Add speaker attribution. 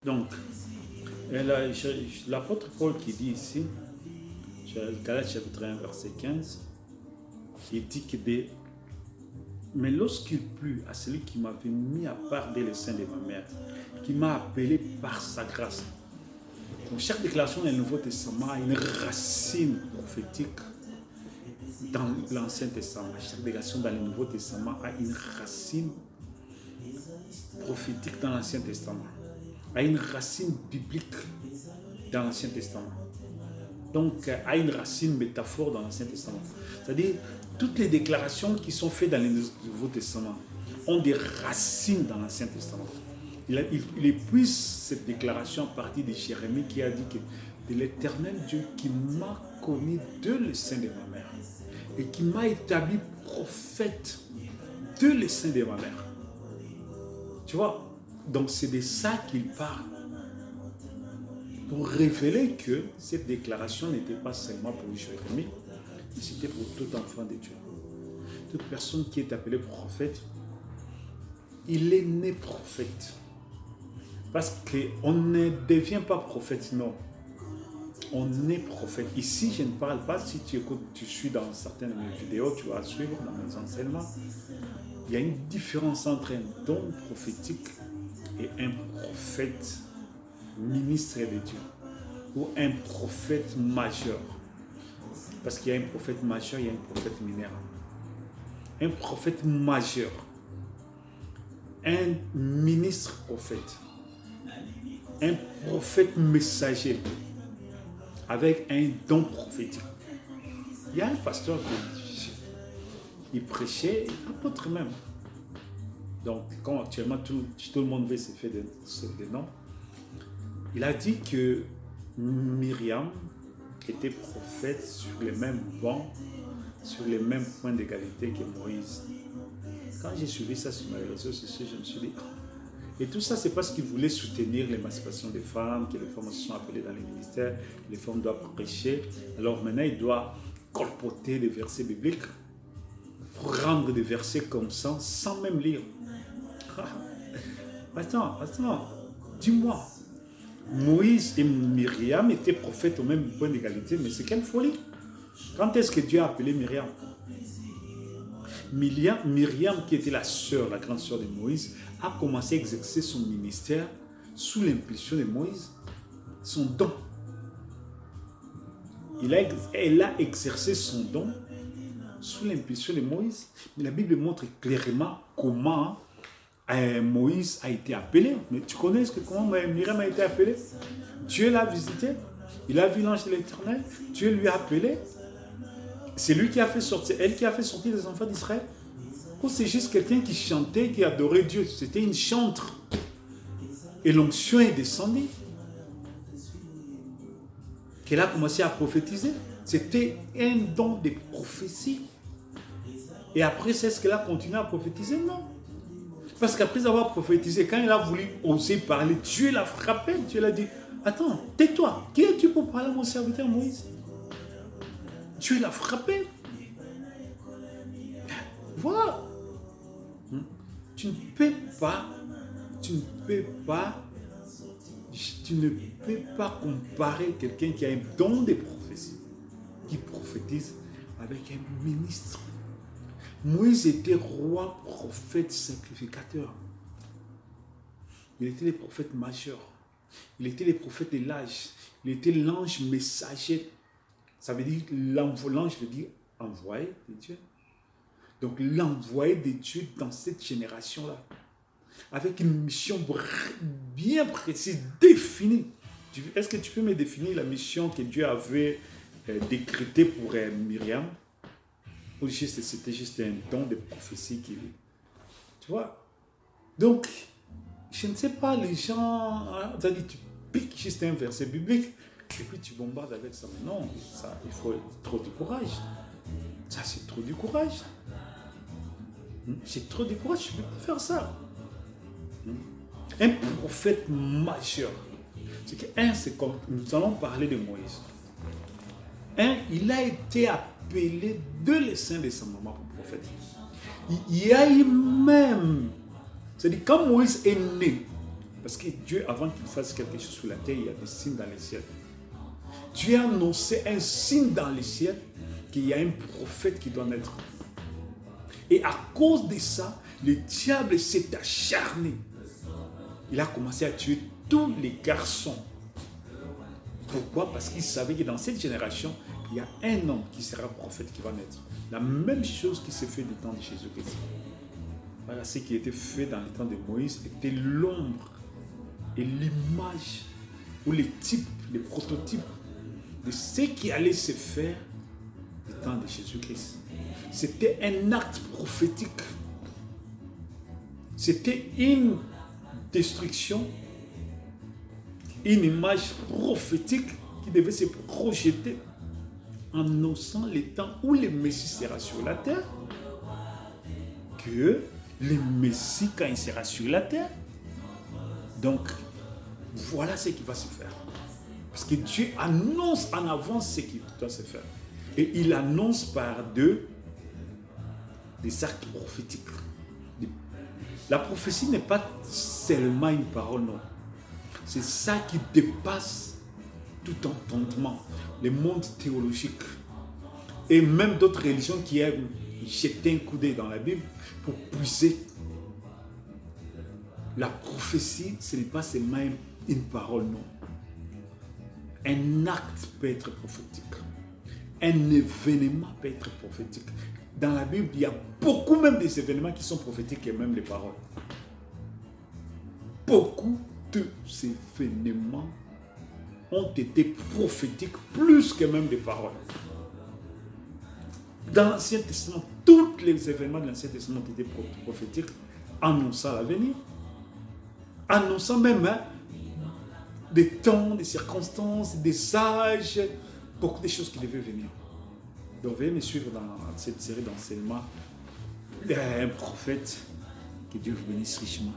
Speaker 1: Donc, l'apôtre Paul qui dit ici, Galates chapitre 1, verset 15, il dit que mais lorsqu'il plut à celui qui m'avait mis à part dès le sein de ma mère, qui m'a appelé par sa grâce. Donc, chaque déclaration dans le Nouveau Testament a une racine prophétique dans l'Ancien Testament. Chaque déclaration dans le Nouveau Testament a une racine prophétique dans l'Ancien Testament, a une racine biblique dans l'Ancien Testament. Donc, a une racine métaphore dans l'Ancien Testament. C'est-à-dire, toutes les déclarations qui sont faites dans le Nouveau Testament ont des racines dans l'Ancien Testament. Il épuise cette déclaration à partir de Jérémie qui a dit que de l'Éternel Dieu qui m'a connu de le sein de ma mère et qui m'a établi prophète de le sein de ma mère. Tu vois, donc c'est de ça qu'il parle. Pour révéler que cette déclaration n'était pas seulement pour Jérémie, mais c'était pour tout enfant de Dieu. Toute personne qui est appelée prophète, il est né prophète. Parce qu'on ne devient pas prophète, non. On est prophète. Ici, je ne parle pas, si tu écoutes, tu suis dans certaines de mes vidéos, tu vas suivre dans mes enseignements. Il y a une différence entre un don prophétique et un prophète ministre de Dieu ou un prophète majeur. Parce qu'il y a un prophète majeur, il y a un prophète mineur. Un prophète majeur, un ministre prophète, un prophète messager avec un don prophétique. Il y a un pasteur qui prêchait, apôtre même. Donc, quand actuellement tout le monde veut se faire des noms, il a dit que Myriam était prophète sur les mêmes bancs, sur les mêmes points d'égalité que Moïse. Quand j'ai suivi ça sur mes réseaux sociaux, je me suis dit, et tout ça, c'est parce qu'il voulait soutenir l'émancipation des femmes, que les femmes se sont appelées dans les ministères, les femmes doivent prêcher. Alors maintenant, il doit colporter des versets bibliques pour rendre des versets comme ça, sans même lire. Attends, dis-moi. Moïse et Myriam étaient prophètes au même point d'égalité, mais c'est quelle folie! Quand est-ce que Dieu a appelé Myriam? Myriam, qui était la sœur, la grande sœur de Moïse, a commencé à exercer son ministère sous l'impulsion de Moïse, son don. Elle a exercé son don sous l'impulsion de Moïse. Mais la Bible montre clairement comment Moïse a été appelé. Mais tu connais comment Myriam a été appelée? Dieu l'a visité, il a vu l'ange de l'Éternel, Dieu lui a appelé. C'est lui qui a fait sortir, elle qui a fait sortir les enfants d'Israël. Ou c'est juste quelqu'un qui chantait, qui adorait Dieu. C'était une chantre. Et l'onction est descendue. Qu'elle a commencé à prophétiser. C'était un don de prophétie. Et après, c'est ce qu'elle a continué à prophétiser? Non. Parce qu'après avoir prophétisé, quand elle a voulu oser parler, Dieu l'a frappé. Dieu l'a dit, attends, tais-toi. Qui es-tu pour parler à mon serviteur Moïse? Dieu l'a frappé. Voilà. Tu ne peux pas comparer quelqu'un qui a un don de prophétie, qui prophétise, avec un ministre. Moïse était roi, prophète, sacrificateur. Il était le prophète majeur. Il était le prophète de l'âge. Il était l'ange messager. Ça veut dire, l'ange veut dire envoyé de Dieu. Donc l'envoyé de Dieu dans cette génération-là, avec une mission bien précise, définie. Est-ce que tu peux me définir la mission que Dieu avait décrétée pour Myriam? Ou c'était juste un don de prophétie qui... Tu vois? Donc, je ne sais pas, les gens... C'est-à-dire, tu piques juste un verset biblique et puis tu bombardes avec ça. Mais non, ça, il faut trop de courage. Ça, c'est trop du courage. J'ai trop de courage, je ne peux pas faire ça. Un prophète majeur. C'est que, c'est comme nous allons parler de Moïse. Il a été appelé de le sein de sa maman pour prophète. Il y a eu même, c'est-à-dire quand Moïse est né, Parce que Dieu, avant qu'il fasse quelque chose sur la terre, il y a des signes dans les ciels. Dieu a annoncé un signe dans les ciels qu'il y a un prophète qui doit naître. Et à cause de ça, le diable s'est acharné. Il a commencé à tuer tous les garçons. Pourquoi? Parce qu'il savait que dans cette génération, il y a un homme qui sera prophète qui va naître. La même chose qui s'est fait du temps de Jésus-Christ. Voilà, ce qui était fait dans le temps de Moïse était l'ombre et l'image ou les types, les prototypes de ce qui allait se faire du temps de Jésus-Christ. C'était un acte prophétique. C'était une destruction, une image prophétique qui devait se projeter en annonçant les temps où le Messie sera sur la terre. Que le Messie, quand il sera sur la terre, donc voilà ce qui va se faire. Parce que Dieu annonce en avance ce qui doit se faire. Et il annonce par des actes prophétiques. La prophétie n'est pas seulement une parole, non. C'est ça qui dépasse tout entendement. Le monde théologique et même d'autres religions qui aiment jeter un coup d'œil dans la Bible pour puiser. La prophétie, ce n'est pas seulement une parole, non. Un acte peut être prophétique. Un événement peut être prophétique. Dans la Bible, il y a beaucoup même des événements qui sont prophétiques et même les paroles. Beaucoup de ces événements ont été prophétiques plus que même des paroles. Dans l'Ancien Testament, tous les événements de l'Ancien Testament étaient prophétiques, annonçant l'avenir, annonçant même des temps, des circonstances, des âges, beaucoup de choses qui devaient venir. Donc, veuillez me suivre dans cette série d'enseignements. Un prophète, que Dieu vous bénisse richement.